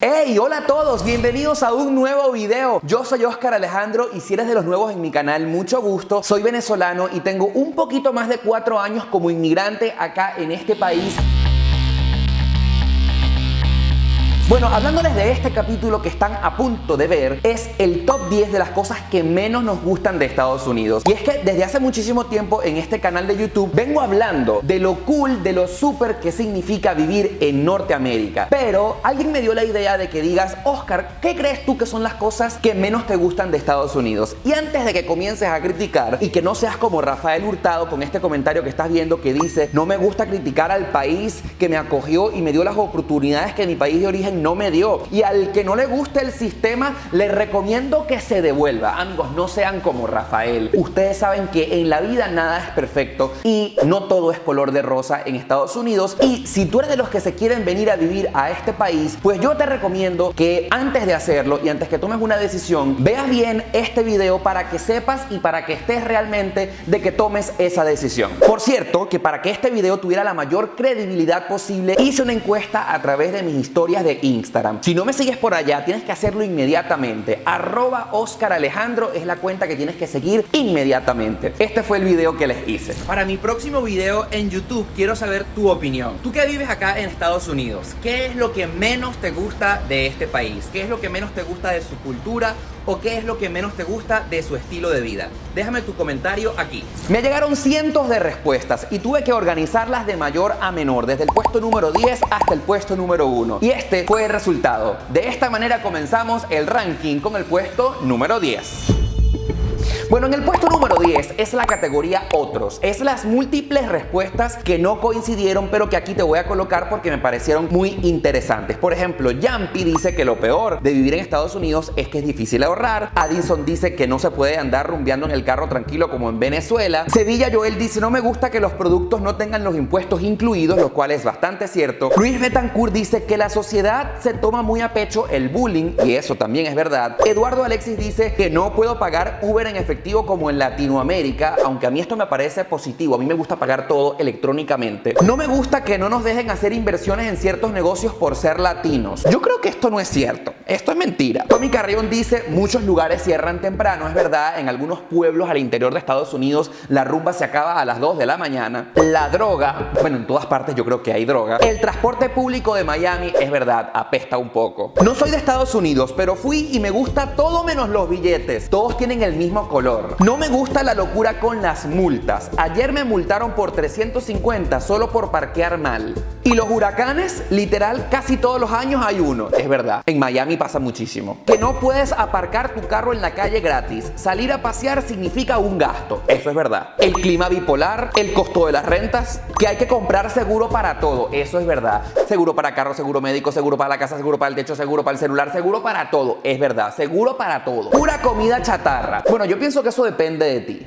Hey, hola a todos, bienvenidos a un nuevo video. Yo soy Oscar Alejandro y si eres de los nuevos en mi canal, mucho gusto. Soy venezolano y tengo un poquito más de 4 años como inmigrante acá en este país. Bueno, hablándoles de este capítulo que están a punto de ver, es el top 10 de las cosas que menos nos gustan de Estados Unidos. Y es que desde hace muchísimo tiempo en este canal de YouTube vengo hablando de lo cool, de lo súper que significa vivir en Norteamérica. Pero alguien me dio la idea de que digas, Oscar, ¿qué crees tú que son las cosas que menos te gustan de Estados Unidos? Y antes de que comiences a criticar y que no seas como Rafael Hurtado con este comentario que estás viendo que dice, no me gusta criticar al país que me acogió y me dio las oportunidades que mi país de origen no me dio, y al que no le guste el sistema le recomiendo que se devuelva. Amigos, no sean como Rafael. Ustedes saben que en la vida nada es perfecto y no todo es color de rosa en Estados Unidos, y si tú eres de los que se quieren venir a vivir a este país, pues yo te recomiendo que antes de hacerlo y antes que tomes una decisión, veas bien este video para que sepas y para que estés realmente de que tomes esa decisión. Por cierto, que para que este video tuviera la mayor credibilidad posible, hice una encuesta a través de mis historias de Instagram. Si no me sigues por allá, tienes que hacerlo inmediatamente. @Oscar Alejandro es la cuenta que tienes que seguir inmediatamente. Este fue el video que les hice. Para mi próximo video en YouTube quiero saber tu opinión. Tú que vives acá en Estados Unidos, ¿qué es lo que menos te gusta de este país? ¿Qué es lo que menos te gusta de su cultura? ¿O qué es lo que menos te gusta de su estilo de vida? Déjame tu comentario aquí. Me llegaron cientos de respuestas y tuve que organizarlas de mayor a menor, desde el puesto número 10 hasta el puesto número 1. Y este fue el resultado. De esta manera comenzamos el ranking con el puesto número 10. Bueno, en el puesto número 10 es la categoría Otros. Es las múltiples respuestas que no coincidieron, pero que aquí te voy a colocar porque me parecieron muy interesantes. Por ejemplo, Yampi dice que lo peor de vivir en Estados Unidos es que es difícil ahorrar. Addison dice que no se puede andar rumbeando en el carro tranquilo como en Venezuela. Sevilla Joel dice, no me gusta que los productos no tengan los impuestos incluidos, lo cual es bastante cierto. Luis Betancourt dice que la sociedad se toma muy a pecho el bullying, y eso también es verdad. Eduardo Alexis dice que no puedo pagar Uber en efectivo como en Latinoamérica, aunque a mí esto me parece positivo. A mí me gusta pagar todo electrónicamente. No me gusta que no nos dejen hacer inversiones en ciertos negocios por ser latinos. Yo creo que esto no es cierto. Esto es mentira. Tommy Carrión dice, muchos lugares cierran temprano. Es verdad, en algunos pueblos al interior de Estados Unidos la rumba se acaba a las 2 de la mañana. La droga, bueno, en todas partes yo creo que hay droga. El transporte público de Miami, es verdad, apesta un poco. No soy de Estados Unidos, pero fui y me gusta todo menos los billetes. Todos tienen el mismo color. No me gusta la locura con las multas. Ayer me multaron por 350 solo por parquear mal. Y los huracanes, literal, casi todos los años hay uno. Es verdad, en Miami pasa muchísimo. Que no puedes aparcar tu carro en la calle gratis. Salir a pasear significa un gasto. Eso es verdad. El clima bipolar, el costo de las rentas, que hay que comprar seguro para todo. Eso es verdad. Seguro para carro, seguro médico, seguro para la casa, seguro para el techo, seguro para el celular, seguro para todo. Es verdad, seguro para todo. Pura comida chatarra. Bueno, yo pienso que eso depende de ti.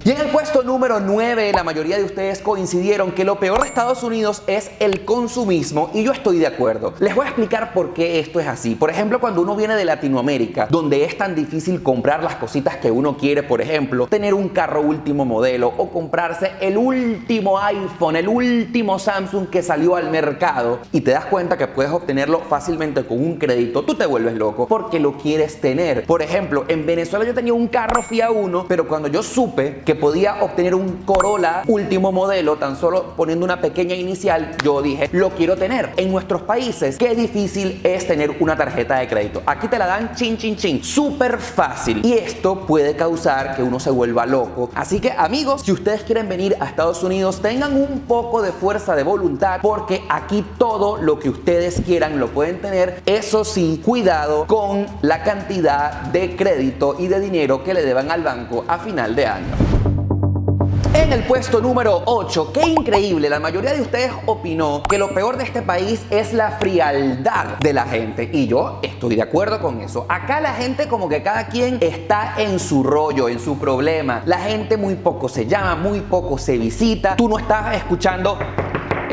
Y en el puesto número 9, la mayoría de ustedes coincidieron que lo peor de Estados Unidos es el consumismo, y yo estoy de acuerdo. Les voy a explicar por qué esto es así. Por ejemplo, cuando uno viene de Latinoamérica, donde es tan difícil comprar las cositas que uno quiere, por ejemplo, tener un carro último modelo o comprarse el último iPhone, el último Samsung que salió al mercado, y te das cuenta que puedes obtenerlo fácilmente con un crédito, tú te vuelves loco porque lo quieres tener. Por ejemplo, en Venezuela yo tenía un carro Fiat Uno, pero cuando yo supe que podía obtener un Corolla último modelo tan solo poniendo una pequeña inicial, yo dije, lo quiero tener. En nuestros países, qué difícil es tener una tarjeta de crédito. Aquí te la dan chin chin chin, súper fácil, y esto puede causar que uno se vuelva loco. Así que, amigos, si ustedes quieren venir a Estados Unidos, tengan un poco de fuerza de voluntad, porque aquí todo lo que ustedes quieran lo pueden tener. Eso sí, cuidado con la cantidad de crédito y de dinero que le deban al banco a final de año. En el puesto número 8, qué increíble, la mayoría de ustedes opinó que lo peor de este país es la frialdad de la gente, y yo estoy de acuerdo con eso. Acá la gente como que cada quien está en su rollo, en su problema. La gente muy poco se llama, muy poco se visita. Tú no estás escuchando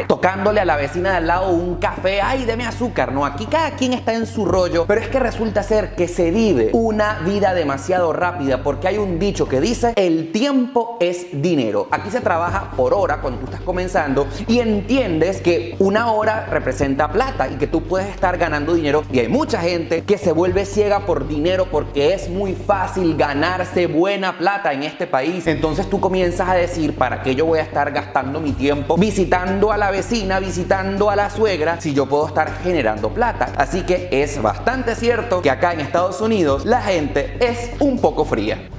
tocándole a la vecina de al lado un café, ay, deme azúcar. No, aquí cada quien está en su rollo, pero es que resulta ser que se vive una vida demasiado rápida porque hay un dicho que dice, el tiempo es dinero. Aquí se trabaja por hora cuando tú estás comenzando y entiendes que una hora representa plata y que tú puedes estar ganando dinero, y hay mucha gente que se vuelve ciega por dinero porque es muy fácil ganarse buena plata en este país. Entonces tú comienzas a decir, ¿para qué yo voy a estar gastando mi tiempo visitando a la vecina, visitando a la suegra, si yo puedo estar generando plata? Así que es bastante cierto que acá en Estados Unidos la gente es un poco fría.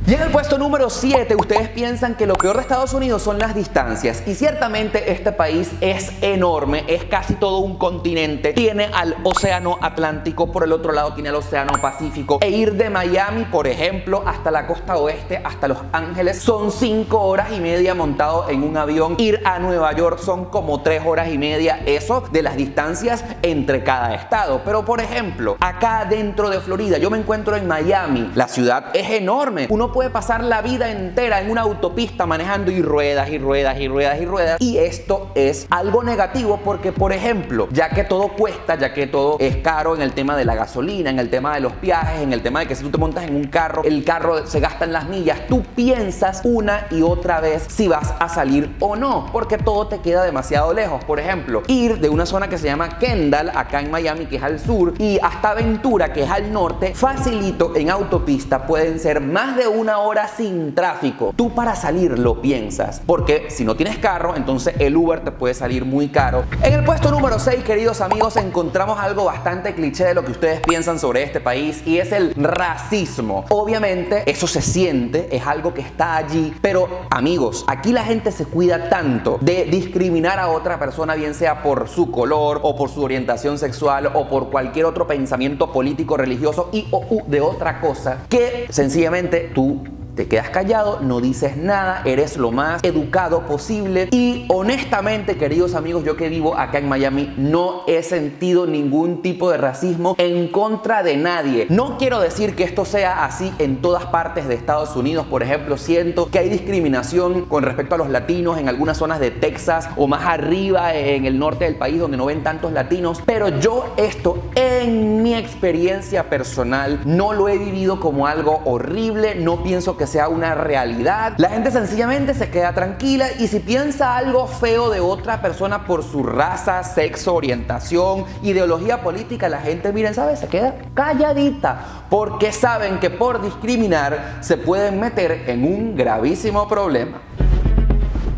Y en el puesto número 7, ustedes piensan que lo peor de Estados Unidos son las distancias. Y ciertamente este país es enorme, es casi todo un continente. Tiene al océano Atlántico, por el otro lado tiene al océano Pacífico. E ir de Miami, por ejemplo, hasta la costa oeste, hasta Los Ángeles, son 5 horas y media montado en un avión. Ir a Nueva York son como 3 horas y media. Eso de las distancias entre cada estado. Pero por ejemplo, acá dentro de Florida, yo me encuentro en Miami. La ciudad es enorme. Uno puede pasar la vida entera en una autopista manejando y ruedas y ruedas y ruedas y ruedas, y esto es algo negativo porque, por ejemplo, ya que todo cuesta, ya que todo es caro en el tema de la gasolina, en el tema de los viajes, en el tema de que si tú te montas en un carro, el carro se gasta en las millas, tú piensas una y otra vez si vas a salir o no, porque todo te queda demasiado lejos. Por ejemplo, ir de una zona que se llama Kendall, acá en Miami, que es al sur, y hasta Ventura, que es al norte, facilito en autopista pueden ser más de una hora sin tráfico. Tú para salir lo piensas, porque si no tienes carro, entonces el Uber te puede salir muy caro. En el puesto número 6, queridos amigos, encontramos algo bastante cliché de lo que ustedes piensan sobre este país, y es el racismo. Obviamente eso se siente, es algo que está allí, pero amigos, aquí la gente se cuida tanto de discriminar a otra persona, bien sea por su color o por su orientación sexual o por cualquier otro pensamiento político, religioso y o de otra cosa, que sencillamente tú te quedas callado, no dices nada, eres lo más educado posible. Y honestamente, queridos amigos, yo que vivo acá en Miami, no he sentido ningún tipo de racismo en contra de nadie. No quiero decir que esto sea así en todas partes de Estados Unidos. Por ejemplo, siento que hay discriminación con respecto a los latinos en algunas zonas de Texas o más arriba en el norte del país donde no ven tantos latinos. Pero yo esto, en mi experiencia personal, no lo he vivido como algo horrible. No pienso que sea una realidad. La gente sencillamente se queda tranquila, y si piensa algo feo de otra persona por su raza, sexo, orientación, ideología política, la gente, miren, ¿sabes? Se queda calladita, porque saben que por discriminar se pueden meter en un gravísimo problema.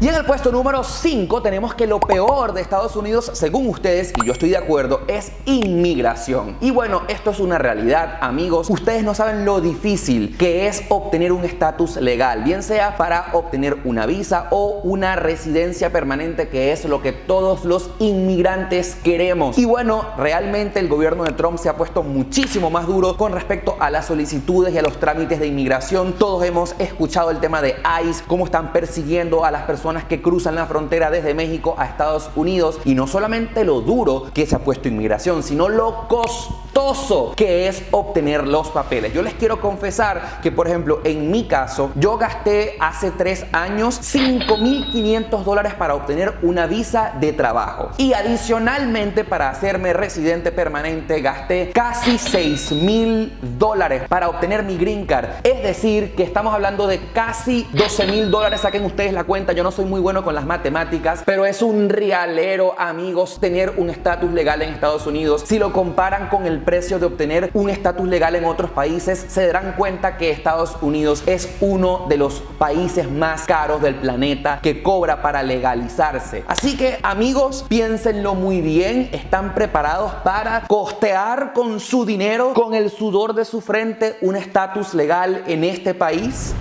Y en el puesto número 5 tenemos que lo peor de Estados Unidos, según ustedes, y yo estoy de acuerdo, es inmigración. Y bueno, esto es una realidad, amigos. Ustedes no saben lo difícil que es obtener un estatus legal, bien sea para obtener una visa o una residencia permanente, que es lo que todos los inmigrantes queremos. Y bueno, realmente el gobierno de Trump se ha puesto muchísimo más duro con respecto a las solicitudes y a los trámites de inmigración. Todos hemos escuchado el tema de ICE, cómo están persiguiendo a las personas que cruzan la frontera desde México a Estados Unidos, y no solamente lo duro que se ha puesto inmigración, sino lo costoso que es obtener los papeles. Yo les quiero confesar que, por ejemplo, en mi caso, yo gasté hace 3 años $5,500 para obtener una visa de trabajo, y adicionalmente para hacerme residente permanente gasté casi $6,000 para obtener mi green card. Es decir, que estamos hablando de casi $12,000. Saquen ustedes la cuenta, yo no soy muy bueno con las matemáticas, pero es un rialero, amigos, tener un estatus legal en Estados Unidos. Si lo comparan con el precio de obtener un estatus legal en otros países, se darán cuenta que Estados Unidos es uno de los países más caros del planeta que cobra para legalizarse. Así que, amigos, piénsenlo muy bien. ¿Están preparados para costear con su dinero, con el sudor de su frente, un estatus legal en este país?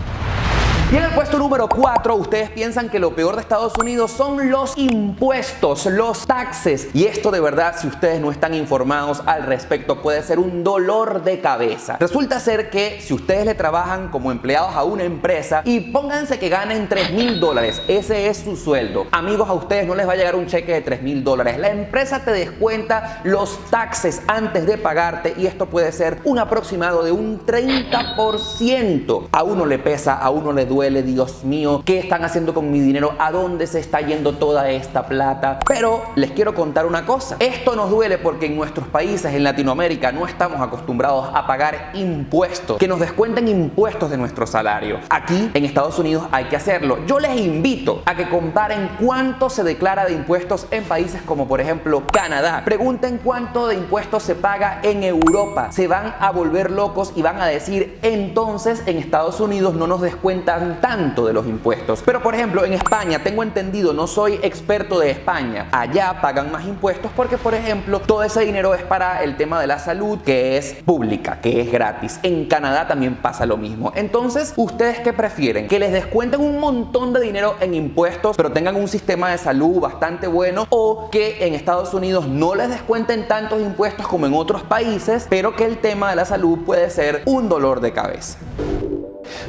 Y en el puesto número 4, ustedes piensan que lo peor de Estados Unidos son los impuestos, los taxes. Y esto de verdad, si ustedes no están informados al respecto, puede ser un dolor de cabeza. Resulta ser que si ustedes le trabajan como empleados a una empresa y pónganse que ganen $3,000, ese es su sueldo. Amigos, a ustedes no les va a llegar un cheque de $3,000. La empresa te descuenta los taxes antes de pagarte, y esto puede ser un aproximado de un 30%. A uno le pesa, a uno le duele, duele, Dios mío, ¿qué están haciendo con mi dinero? ¿A dónde se está yendo toda esta plata? Pero les quiero contar una cosa. Esto nos duele porque en nuestros países, en Latinoamérica, no estamos acostumbrados a pagar impuestos, que nos descuenten impuestos de nuestro salario. Aquí en Estados Unidos hay que hacerlo. Yo les invito a que comparen cuánto se declara de impuestos en países como por ejemplo Canadá. Pregunten cuánto de impuestos se paga en Europa. Se van a volver locos y van a decir, entonces en Estados Unidos no nos descuentan tanto de los impuestos. Pero por ejemplo en España, tengo entendido, no soy experto de España, allá pagan más impuestos porque por ejemplo todo ese dinero es para el tema de la salud, que es pública, que es gratis. En Canadá también pasa lo mismo. Entonces, ¿ustedes qué prefieren? ¿Que les descuenten un montón de dinero en impuestos pero tengan un sistema de salud bastante bueno, o que en Estados Unidos no les descuenten tantos impuestos como en otros países, pero que el tema de la salud puede ser un dolor de cabeza?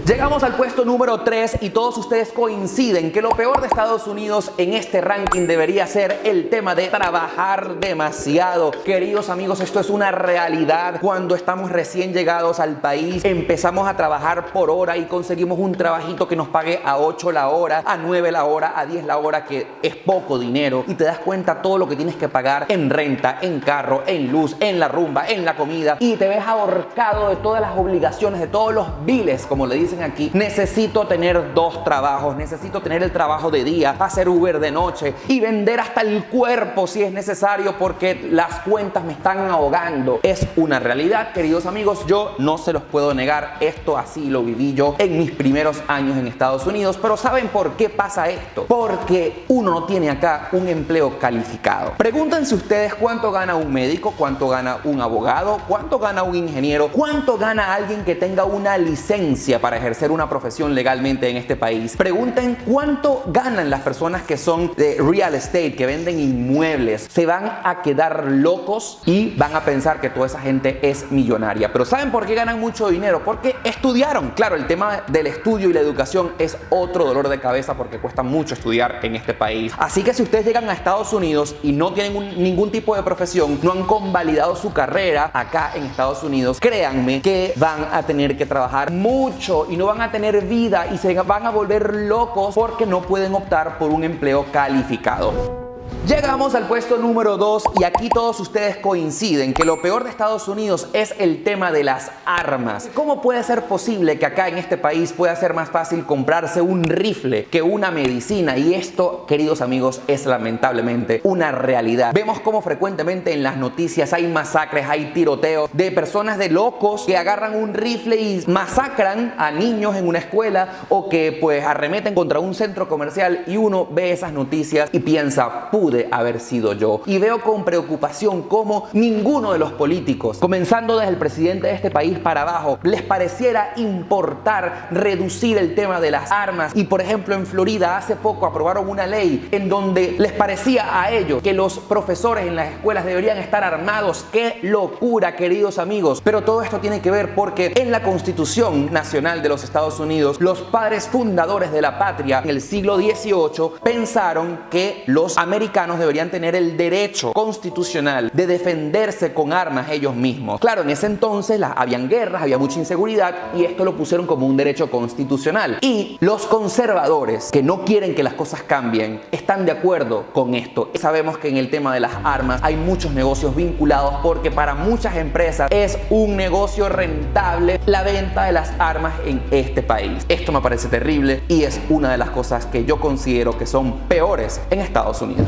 Llegamos al puesto número 3 y todos ustedes coinciden que lo peor de Estados Unidos en este ranking debería ser el tema de trabajar demasiado. Queridos amigos, esto es una realidad. Cuando estamos recién llegados al país, empezamos a trabajar por hora y conseguimos un trabajito que nos pague a 8 la hora, a 9 la hora, a 10 la hora, que es poco dinero, y te das cuenta todo lo que tienes que pagar en renta, en carro, en luz, en la rumba, en la comida, y te ves ahorcado de todas las obligaciones, de todos los biles, como le dicen aquí. Necesito tener 2 trabajos, necesito tener el trabajo de día, hacer Uber de noche y vender hasta el cuerpo si es necesario porque las cuentas me están ahogando. Es una realidad, queridos amigos, yo no se los puedo negar, esto así lo viví yo en mis primeros años en Estados Unidos. Pero ¿saben por qué pasa esto? Porque uno no tiene acá un empleo calificado. Pregúntense ustedes cuánto gana un médico, cuánto gana un abogado, cuánto gana un ingeniero, cuánto gana alguien que tenga una licencia para ejercer una profesión legalmente en este país. Pregunten cuánto ganan las personas que son de real estate, que venden inmuebles. Se van a quedar locos y van a pensar que toda esa gente es millonaria. Pero ¿saben por qué ganan mucho dinero? Porque estudiaron. Claro, el tema del estudio y la educación es otro dolor de cabeza porque cuesta mucho estudiar en este país. Así que si ustedes llegan a Estados Unidos y no tienen ningún tipo de profesión, no han convalidado su carrera acá en Estados Unidos, créanme que van a tener que trabajar mucho y no van a tener vida y se van a volver locos porque no pueden optar por un empleo calificado. Llegamos al puesto número 2 y aquí todos ustedes coinciden que lo peor de Estados Unidos es el tema de las armas. ¿Cómo puede ser posible que acá en este país pueda ser más fácil comprarse un rifle que una medicina? Y esto, queridos amigos, es lamentablemente una realidad. Vemos cómo frecuentemente en las noticias hay masacres, hay tiroteos de personas de locos que agarran un rifle y masacran a niños en una escuela, o que pues arremeten contra un centro comercial, y uno ve esas noticias y piensa, pude haber sido yo. Y veo con preocupación cómo ninguno de los políticos, comenzando desde el presidente de este país para abajo, les pareciera importar reducir el tema de las armas. Y por ejemplo en Florida hace poco aprobaron una ley en donde les parecía a ellos que los profesores en las escuelas deberían estar armados. ¡Qué locura, queridos amigos! Pero todo esto tiene que ver porque en la Constitución Nacional de los Estados Unidos, los padres fundadores de la patria en el siglo XVIII pensaron que los americanos deberían tener el derecho constitucional de defenderse con armas ellos mismos. Claro, en ese entonces habían guerras, había mucha inseguridad y esto lo pusieron como un derecho constitucional. Y los conservadores, que no quieren que las cosas cambien, están de acuerdo con esto. Sabemos que en el tema de las armas hay muchos negocios vinculados porque para muchas empresas es un negocio rentable la venta de las armas en este país. Esto me parece terrible y es una de las cosas que yo considero que son peores en Estados Unidos.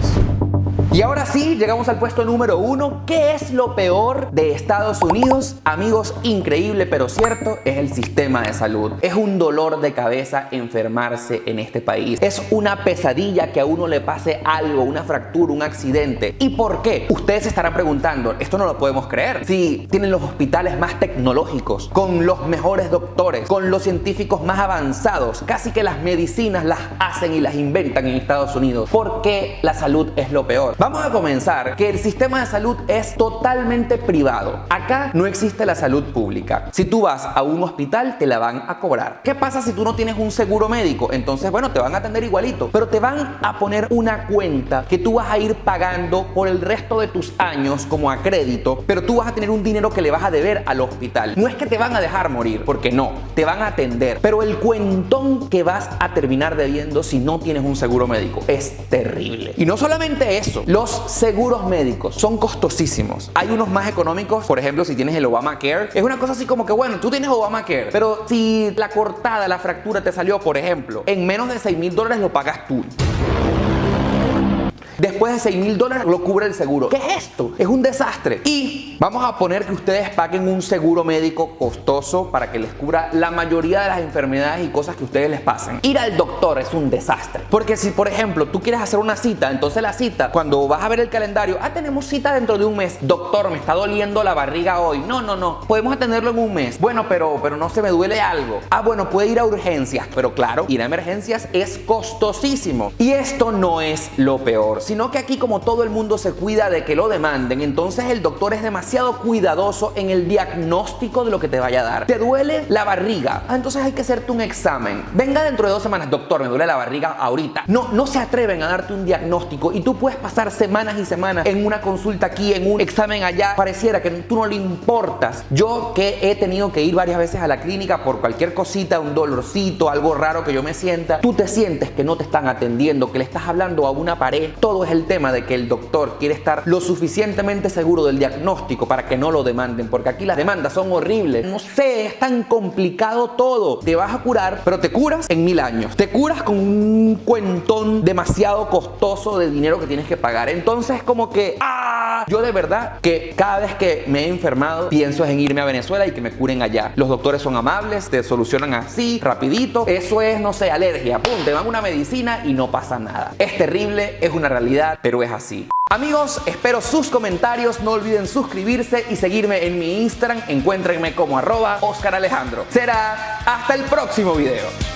Y ahora sí, llegamos al puesto número 1. ¿Qué es lo peor de Estados Unidos? Amigos, increíble pero cierto, es el sistema de salud. Es un dolor de cabeza enfermarse en este país. Es una pesadilla que a uno le pase algo, una fractura, un accidente. ¿Y por qué? Ustedes se estarán preguntando, esto no lo podemos creer. Si tienen los hospitales más tecnológicos, con los mejores doctores, con los científicos más avanzados, casi que las medicinas las hacen y las inventan en Estados Unidos. ¿Por qué la salud es lo peor? peor. Vamos a comenzar que el sistema de salud es totalmente privado. Acá no existe la salud pública. Si tú vas a un hospital, te la van a cobrar. ¿Qué pasa si tú no tienes un seguro médico? Entonces, bueno, te van a atender igualito, pero te van a poner una cuenta que tú vas a ir pagando por el resto de tus años como a crédito, pero tú vas a tener un dinero que le vas a deber al hospital. No es que te van a dejar morir, porque no, te van a atender, pero el cuentón que vas a terminar debiendo si no tienes un seguro médico es terrible. Y no solamente eso, los seguros médicos son costosísimos. Hay unos más económicos, por ejemplo, si tienes el Obamacare, es una cosa así como que, bueno, tú tienes Obamacare, pero si la cortada, la fractura te salió, por ejemplo, en menos de $6,000 lo pagas tú. Después de $6,000 lo cubre el seguro. ¿Qué es esto? Es un desastre. Y vamos a poner que ustedes paguen un seguro médico costoso para que les cubra la mayoría de las enfermedades y cosas que a ustedes les pasen. Ir al doctor es un desastre. Porque si, por ejemplo, tú quieres hacer una cita, entonces la cita, cuando vas a ver el calendario, tenemos cita dentro de un mes. Doctor, me está doliendo la barriga hoy. No. Podemos atenderlo en un mes. Bueno, pero no se me duele algo. Bueno, puede ir a urgencias. Pero claro, ir a emergencias es costosísimo. Y esto no es lo peor, sino que aquí, como todo el mundo se cuida de que lo demanden, entonces el doctor es demasiado cuidadoso en el diagnóstico de lo que te vaya a dar. ¿Te duele la barriga? Entonces hay que hacerte un examen. Venga dentro de 2 semanas, doctor, me duele la barriga ahorita. No se atreven a darte un diagnóstico y tú puedes pasar semanas y semanas en una consulta aquí, en un examen allá. Pareciera que tú no le importas. Yo que he tenido que ir varias veces a la clínica por cualquier cosita, un dolorcito, algo raro que yo me sienta, tú te sientes que no te están atendiendo, que le estás hablando a una pared. Todo es el tema de que el doctor quiere estar lo suficientemente seguro del diagnóstico para que no lo demanden, porque aquí las demandas son horribles. No sé, es tan complicado todo. Te vas a curar, pero te curas en 1000 años. Te curas con un cuentón demasiado costoso de dinero que tienes que pagar. Entonces, como que yo de verdad que cada vez que me he enfermado pienso en irme a Venezuela y que me curen allá. Los doctores son amables, te solucionan así, rapidito. Eso es, no sé, alergia. Pum, te dan una medicina y no pasa nada. Es terrible, es una realidad, pero es así. Amigos, espero sus comentarios. No olviden suscribirse y seguirme en mi Instagram. Encuéntrenme como @OscarAlejandro. Será hasta el próximo video.